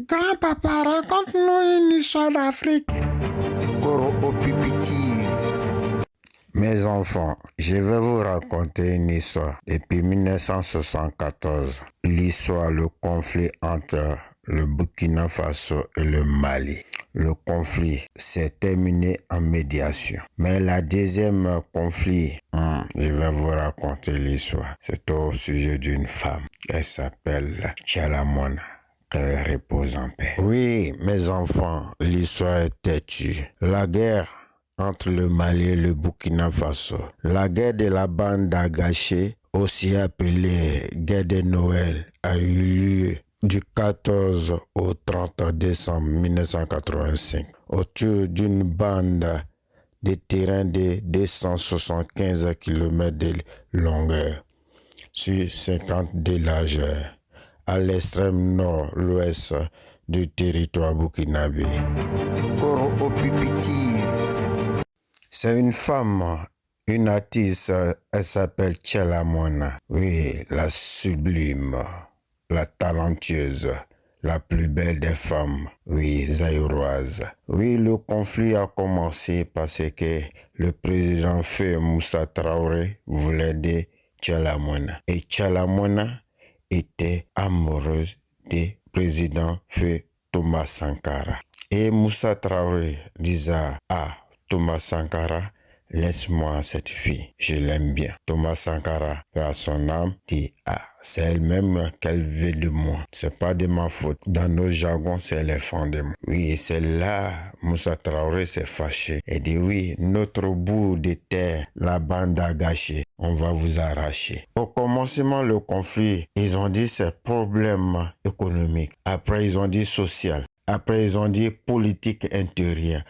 Grand-papa, raconte-nous une histoire d'Afrique. Koro Opipiti. Mes enfants, je vais vous raconter une histoire. Depuis 1974, l'histoire, le conflit entre le Burkina Faso et le Mali. Le conflit s'est terminé en médiation. Mais la deuxième conflit, je vais vous raconter l'histoire. C'est au sujet d'une femme. Elle s'appelle Tchalamona. Qu'elle repose en paix. Oui, mes enfants, l'histoire est têtue. La guerre entre le Mali et le Burkina Faso. La guerre de la bande d'Agaché, aussi appelée guerre de Noël, a eu lieu du 14 au 30 décembre 1985 autour d'une bande de terrain de 275 km de longueur sur 50 de largeur à l'extrême nord-ouest du territoire burkinabé. Koro Opipiti. C'est une femme, une artiste, elle s'appelle Tchalamona. Oui, la sublime, la talentueuse, la plus belle des femmes, oui, zaïroise. Oui, le conflit a commencé parce que le président Feu Moussa Traoré voulait aider Tchalamona. Et Tchalamona était amoureuse du président Feu Thomas Sankara. Et Moussa Traoré disait à Thomas Sankara, laisse-moi cette fille, je l'aime bien. Thomas Sankara, à son âme, dit, c'est elle-même qu'elle veut de moi. C'est pas de ma faute. Dans nos jargons, c'est l'éléphant de moi. Oui, c'est là, Moussa Traoré s'est fâché et dit, oui, notre bout de terre, la bande a gâché. On va vous arracher. Au commencement, le conflit, ils ont dit c'est problème économique. Après, ils ont dit social. Après, ils ont dit politique intérieure.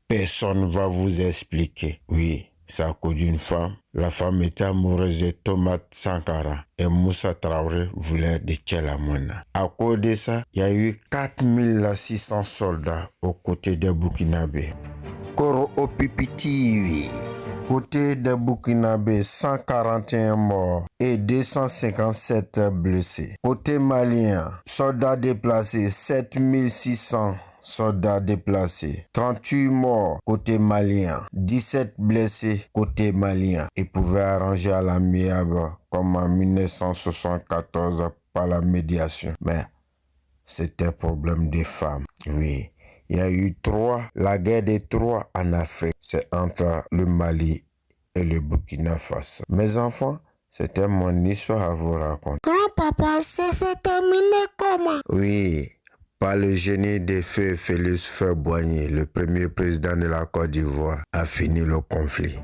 Personne ne va vous expliquer. Oui, c'est à cause d'une femme. La femme était amoureuse de Thomas Sankara et Moussa Traoré voulait de Tchalamona. À cause de ça, il y a eu 4600 soldats aux côtés des Burkinabés. Koro Opipiti. Côté des Burkinabés, 141 morts et 257 blessés. Côté malien, soldats déplacés, 7600 soldats déplacés, 38 morts côté malien, 17 blessés côté malien. Ils pouvaient arranger à l'amiable comme en 1974 par la médiation. Mais c'était problème des femmes, oui. Il y a eu la guerre des trois en Afrique. C'est entre le Mali et le Burkina Faso. Mes enfants, c'était mon histoire à vous raconter. Grand-papa, ça s'est terminé comment? Oui, par le génie de Feu Félix Houphouët-Boigny, le premier président de la Côte d'Ivoire, a fini le conflit.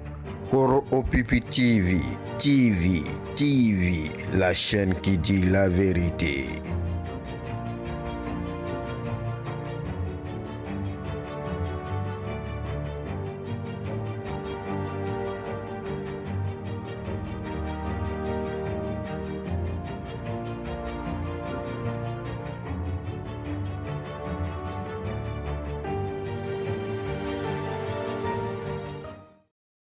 Koro Opipiti TV, la chaîne qui dit la vérité.